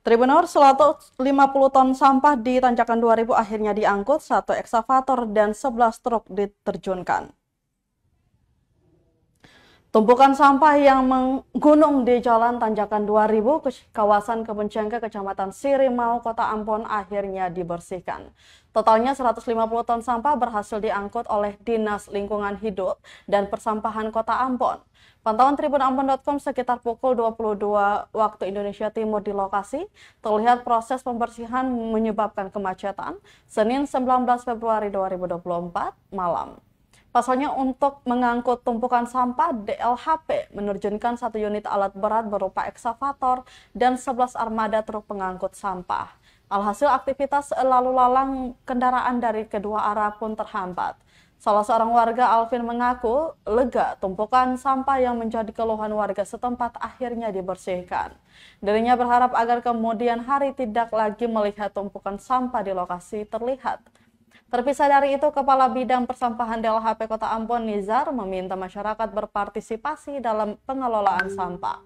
Tribunor 150 ton sampah di Tanjakan 2000 akhirnya diangkut, 1 eksavator dan 11 truk diterjunkan. Tumpukan sampah yang menggunung di Jalan Tanjakan 2000, kawasan Kebun Cengkeh, Kecamatan Sirimau, Kota Ambon akhirnya dibersihkan. Totalnya 150 ton sampah berhasil diangkut oleh Dinas Lingkungan Hidup dan Persampahan Kota Ambon. Pantauan tribunambon.com sekitar pukul 22 waktu Indonesia Timur di lokasi, terlihat proses pembersihan menyebabkan kemacetan Senin 19 Februari 2024 malam. Pasalnya untuk mengangkut tumpukan sampah, DLHP menerjunkan 1 unit alat berat berupa eksavator dan 11 armada truk pengangkut sampah. Alhasil aktivitas lalu lalang kendaraan dari kedua arah pun terhambat. Salah seorang warga, Alvin, mengaku lega tumpukan sampah yang menjadi keluhan warga setempat akhirnya dibersihkan. Dirinya berharap agar kemudian hari tidak lagi melihat tumpukan sampah di lokasi terlihat. Terpisah dari itu, Kepala Bidang Persampahan DLHP Kota Ambon, Nizar, meminta masyarakat berpartisipasi dalam pengelolaan sampah.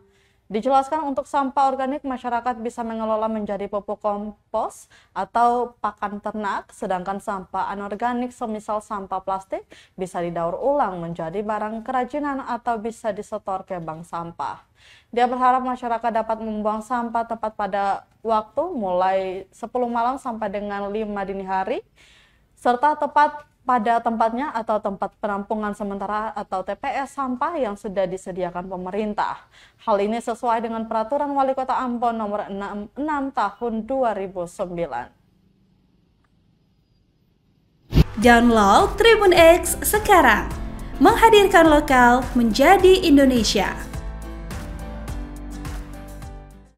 Dijelaskan untuk sampah organik, masyarakat bisa mengelola menjadi pupuk kompos atau pakan ternak, sedangkan sampah anorganik semisal sampah plastik bisa didaur ulang menjadi barang kerajinan atau bisa disetor ke bank sampah. Dia berharap masyarakat dapat membuang sampah tepat pada waktu mulai 10 malam sampai dengan 5 dini hari, serta tepat pada tempatnya atau tempat penampungan sementara atau TPS sampah yang sudah disediakan pemerintah. Hal ini sesuai dengan Peraturan Wali Kota Ambon Nomor 66 Tahun 2009. Download Tribun X sekarang, menghadirkan lokal menjadi Indonesia.